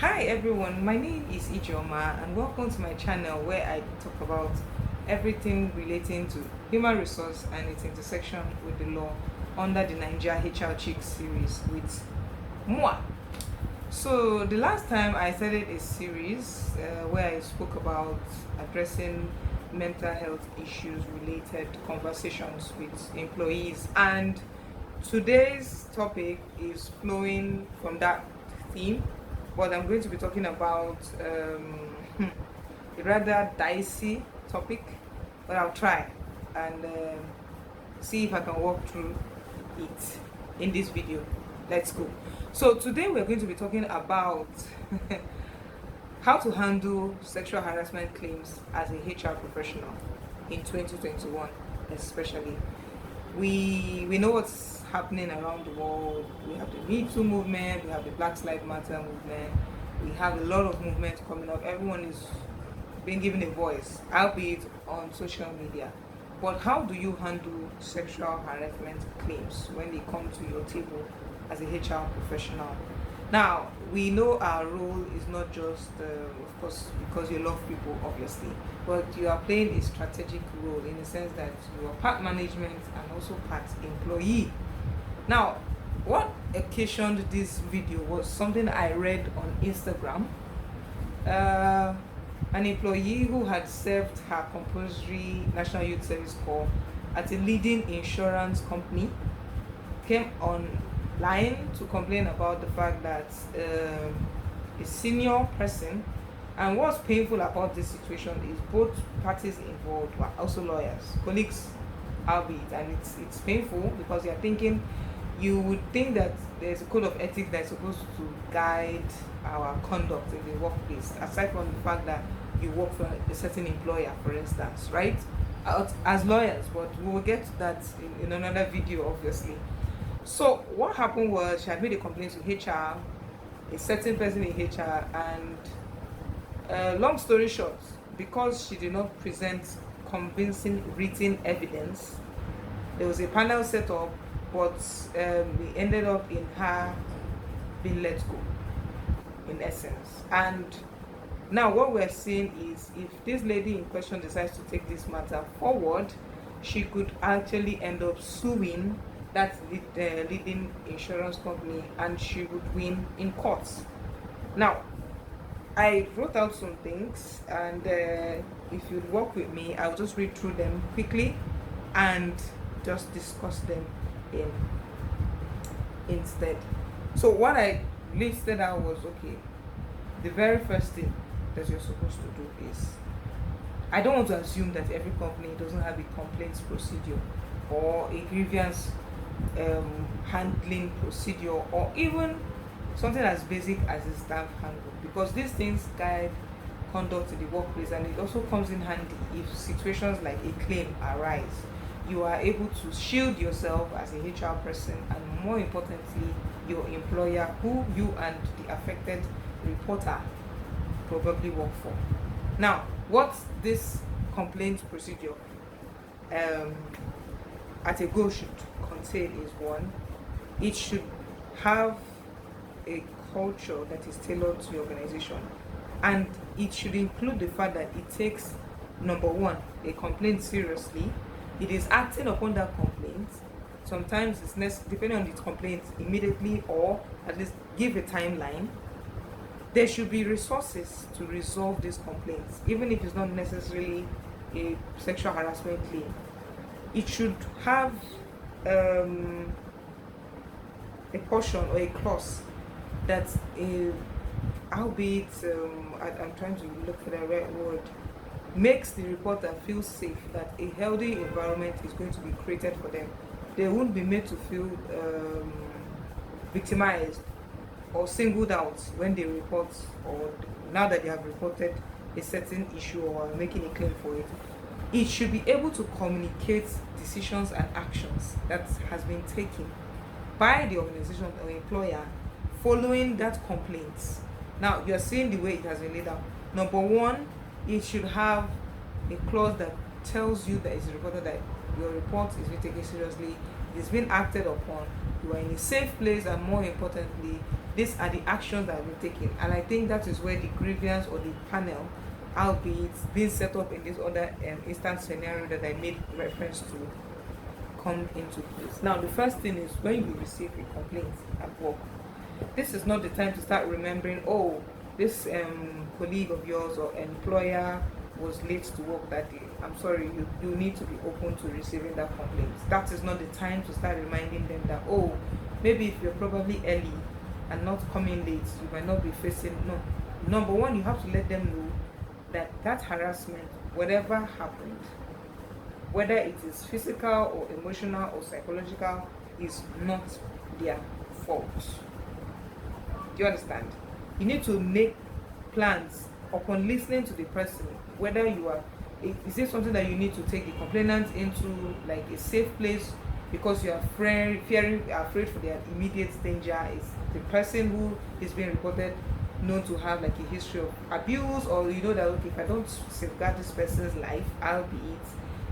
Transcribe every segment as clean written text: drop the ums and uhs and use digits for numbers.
Hi everyone, my name is Ijeoma and welcome to my channel where I talk about everything relating to human resource and its intersection with the law under the Naija HR Chic Series with moi. So the last time I started a series where I spoke about addressing mental health issues related conversations with employees, and today's topic is flowing from that theme, but I'm going to be talking about a rather dicey topic, but I'll try and see if I can walk through it in this video. Let's go. So today we're going to be talking about how to handle sexual harassment claims as a HR professional in 2021, especially. We know what's happening around the world. We have the Me Too movement, we have the Black Lives Matter movement, we have a lot of movements coming up. Everyone is being given a voice, albeit on social media. But how do you handle sexual harassment claims when they come to your table as a HR professional? Now, we know our role is not just, of course, because you love people, obviously, but you are playing a strategic role in the sense that you are part management and also part employee. Now, what occasioned this video was something I read on Instagram. An employee who had served her compulsory National Youth Service Corps at a leading insurance company came online to complain about the fact that a senior person, and what's painful about this situation is both parties involved were also lawyers, colleagues, albeit, and it's painful because you would think that there's a code of ethics that's supposed to guide our conduct in the workplace, aside from the fact that you work for a certain employer, for instance, right? As lawyers, but we will get to that in another video, obviously. So what happened was she had made a complaint to HR, a certain person in HR, and long story short, because she did not present convincing written evidence, there was a panel set up, but we ended up in her being let go, in essence. And now what we're seeing is if this lady in question decides to take this matter forward, she could actually end up suing that leading insurance company, and she would win in courts. Now, I wrote out some things, and if you'd work with me, I'll just read through them quickly and just discuss them instead. So what I listed out was, okay, the very first thing that you're supposed to do is, I don't want to assume that every company doesn't have a complaints procedure or a grievance handling procedure, or even something as basic as a staff handbook, because these things guide conduct in the workplace, and it also comes in handy if situations like a claim arise. You are able to shield yourself as a HR person, and more importantly, your employer, who you and the affected reporter probably work for. Now, what this complaint procedure at a go should contain is, one, it should have a culture that is tailored to the organization, and it should include the fact that it takes, number one, a complaint seriously. It is acting upon that complaint. Sometimes it's depending on the complaint, immediately, or at least give a timeline. There should be resources to resolve these complaints, even if it's not necessarily a sexual harassment claim. It should have a portion or a clause that, albeit, I'm trying to look for the right word, makes the reporter feel safe, that a healthy environment is going to be created for them. They won't be made to feel victimized or singled out when they report, or now that they have reported a certain issue or making a claim for it. It should be able to communicate decisions and actions that has been taken by the organization or employer following that complaint. Now, you're seeing the way it has been laid out. Number one, it should have a clause that tells you that it's reported that your report is being taken seriously, it's been acted upon, you are in a safe place, and more importantly, these are the actions that have been taken. And I think that is where the grievance or the panel, albeit being set up in this other instance scenario that I made reference to, come into place. Now, the first thing is when you receive a complaint at work, this is not the time to start remembering, oh, this colleague of yours or employer was late to work that day. I'm sorry, you need to be open to receiving that complaint. That is not the time to start reminding them that, oh, maybe if you're probably early and not coming late, you might not be facing. No. Number one, you have to let them know that that harassment, whatever happened, whether it is physical or emotional or psychological, is not their fault. Do you understand? You need to make plans upon listening to the person, whether you are, is it something that you need to take the complainant into like a safe place because you are afraid for their immediate danger? Is the person who is being reported known to have like a history of abuse, or you know that, okay, if I don't safeguard this person's life, albeit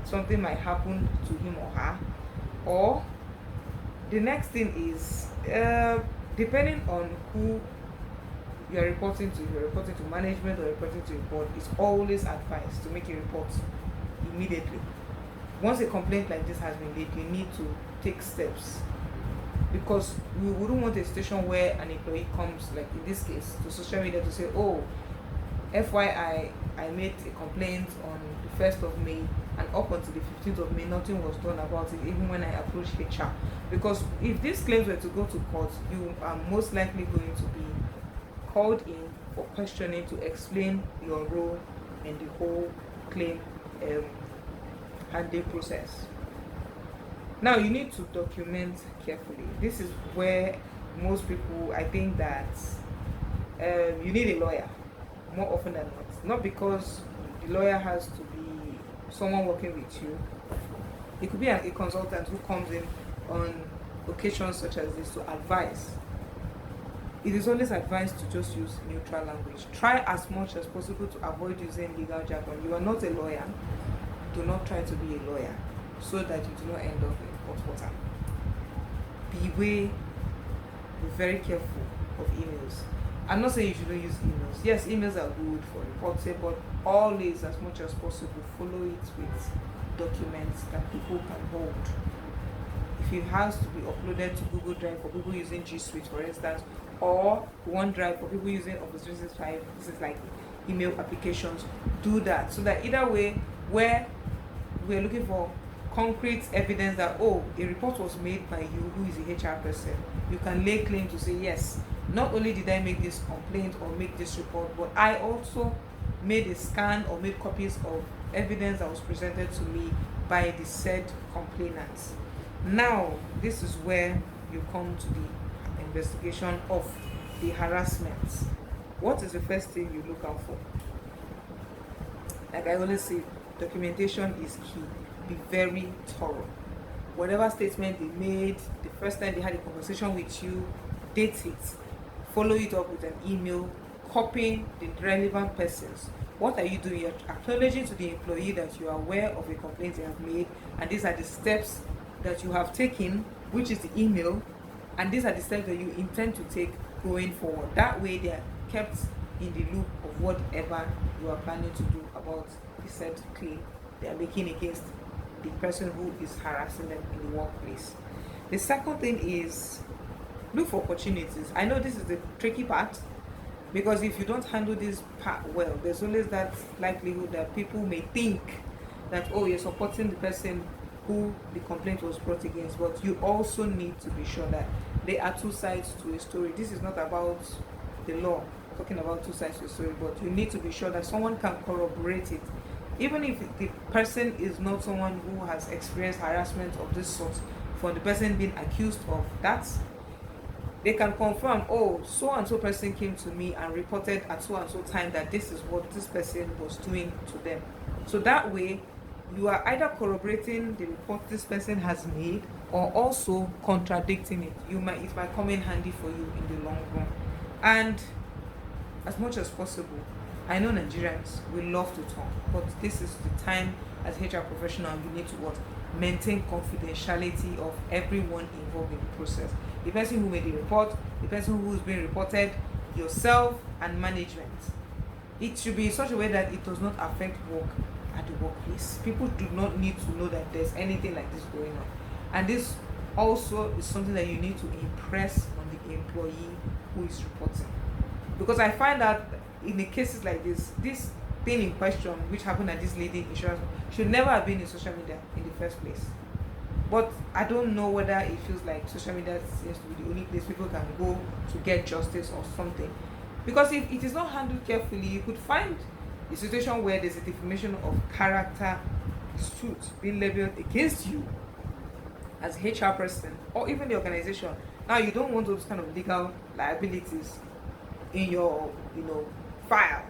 something might happen to him or her? Or the next thing is, depending on who you are reporting to, you're reporting to management or reporting to a board, it's always advised to make a report immediately. Once a complaint like this has been made, you need to take steps, because we wouldn't want a situation where an employee comes, like in this case, to social media to say, oh, FYI, I made a complaint on the 1st of May, and up until the 15th of May, nothing was done about it, even when I approached HR. Because if these claims were to go to court, you are most likely going to be called in for questioning to explain your role in the whole claim handling process. Now, you need to document carefully. This is where most people, I think that you need a lawyer more often than not because the lawyer has to be someone working with you. It could be a consultant who comes in on occasions such as this to advise. It is always advised to just use neutral language. Try as much as possible to avoid using legal jargon. You are not a lawyer. Do not try to be a lawyer so that you do not end up in hot water. Be very careful of emails. I'm not saying you shouldn't use emails. Yes, emails are good for reporting, but always, as much as possible, follow it with documents that people can hold. If it has to be uploaded to Google Drive for people using G Suite, for instance, or OneDrive for people using Office 365, this is like email applications, do that, so that either way, where we're looking for concrete evidence that, oh, a report was made by you who is a HR person, you can lay claim to say, yes, not only did I make this complaint or make this report, but I also made a scan or made copies of evidence that was presented to me by the said complainants. Now, this is where you come to the investigation of the harassment. What is the first thing you look out for? Like I always say, documentation is key. Be very thorough. Whatever statement they made, the first time they had a conversation with you, date it. Follow it up with an email, copying the relevant persons. What are you doing? You're acknowledging to the employee that you are aware of a complaint they have made, and these are the steps that you have taken, which is the email, and these are the steps that you intend to take going forward. That way they are kept in the loop of whatever you are planning to do about the said claim they are making against the person who is harassing them in the workplace. The second thing is look for opportunities. I know this is the tricky part, because if you don't handle this part well, there's always that likelihood that people may think that, oh, you're supporting the person who the complaint was brought against, but you also need to be sure that there are two sides to a story. This is not about the law, talking about two sides to a story, but you need to be sure that someone can corroborate it. Even if the person is not someone who has experienced harassment of this sort, for the person being accused of that, they can confirm, oh, so and so person came to me and reported at so and so time that this is what this person was doing to them. So that way, you are either corroborating the report this person has made or also contradicting it. It might come in handy for you in the long run. And as much as possible, I know Nigerians, we love to talk, but this is the time as HR professional you need to what? maintain confidentiality of everyone involved in the process. The person who made the report, the person who is being reported, yourself, and management. It should be in such a way that it does not affect work at the workplace. People do not need to know that there's anything like this going on. And this also is something that you need to impress on the employee who is reporting. Because I find that in the cases like this thing in question, which happened at this lady insurance, should never have been in social media in the first place. But I don't know whether it feels like social media seems to be the only place people can go to get justice or something. Because if it is not handled carefully, you could find a situation where there's a defamation of character suit being leveled against you as HR person or even the organization. Now you don't want those kind of legal liabilities in your file,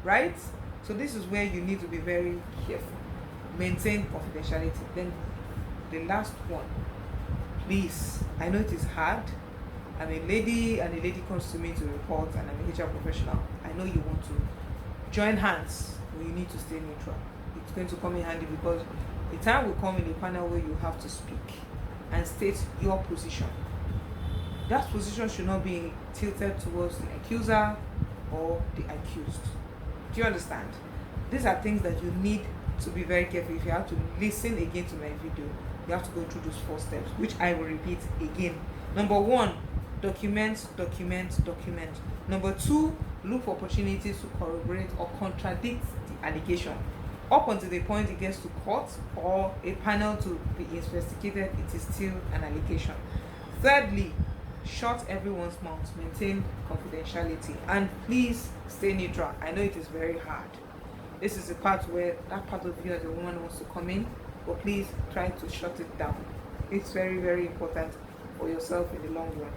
right? So this is where you need to be very careful. Maintain confidentiality. Then the last one, please, I know it is hard. I'm a lady and a lady comes to me to report and I'm a HR professional. I know you want to join hands, but you need to stay neutral. It's going to come in handy because the time will come in a panel where you have to speak and state your position. That position should not be tilted towards the accuser or the accused. Do you understand? These are things that you need to be very careful. If you have to listen again to my video, you have to go through those 4 steps, which I will repeat again. Number 1, document. Number 2, look for opportunities to corroborate or contradict the allegation. Up until the point it gets to court or a panel to be investigated, it is still an allegation. Thirdly, shut everyone's mouth, maintain confidentiality, and please stay neutral. I know it is very hard. This is the part where that part of you as a woman wants to come in, but please try to shut it down. It's very, very important for yourself in the long run.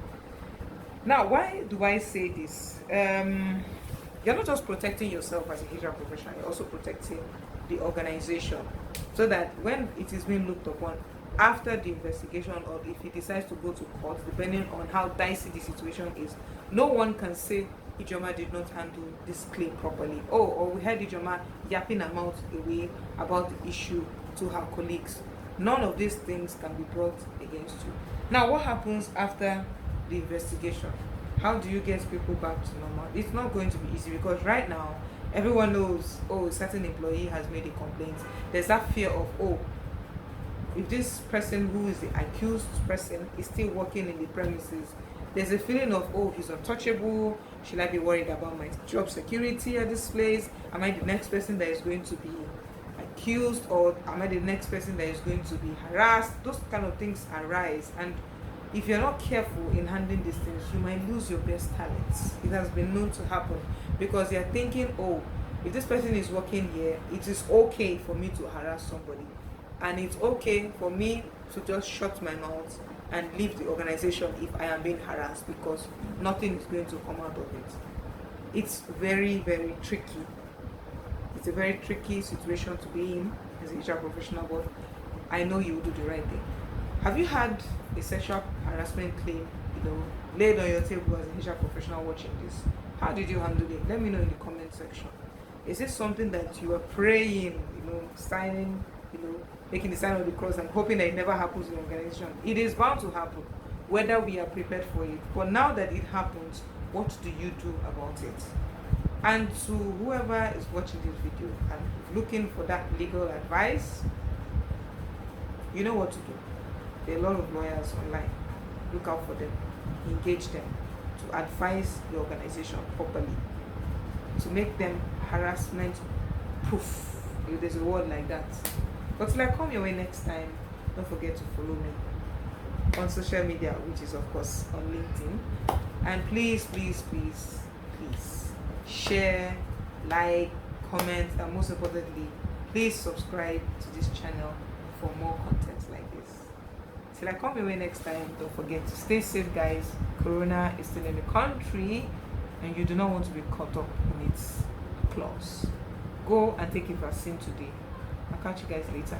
Now, why do I say this? You're not just protecting yourself as a HR professional, you're also protecting the organization, so that when it is being looked upon after the investigation, or if he decides to go to court, depending on how dicey the situation is, no one can say Ijeoma did not handle this claim properly. Or we heard Ijeoma yapping her mouth away about the issue to her colleagues. None of these things can be brought against you. Now, what happens after the investigation? How do you get people back to normal? It's not going to be easy, because right now everyone knows, a certain employee has made a complaint. There's that fear of, if this person who is the accused person is still working in the premises, there's a feeling of, he's untouchable. Should I be worried about my job security at this place? Am I the next person that is going to be accused, or am I the next person that is going to be harassed? Those kind of things arise, and if you're not careful in handling these things, you might lose your best talents. It has been known to happen, because you're thinking, if this person is working here, it is okay for me to harass somebody, and it's okay for me to just shut my mouth and leave the organization if I am being harassed, because nothing is going to come out of it. It's very, very tricky. It's a very tricky situation to be in as a HR professional, but I know you will do the right thing. Have you had a sexual harassment claim, laid on your table as a HR professional watching this? How did you handle it? Let me know in the comment section. Is it something that you are praying, signing, making the sign of the cross and hoping that it never happens in the organization? It is bound to happen, whether we are prepared for it. But now that it happens, what do you do about it? And to whoever is watching this video and looking for that legal advice, you know what to do. There are a lot of lawyers online. Look out for them, engage them to advise the organization properly, to make them harassment proof, if there's a word like that. But till I come your way next time, don't forget to follow me on social media, which is of course on LinkedIn. And please share, like, comment, and most importantly, please subscribe to this channel for more content like this. Till I come your way next time, don't forget to stay safe, guys. Corona is still in the country and you do not want to be caught up in its claws. Go and take a vaccine today. I'll catch you guys later.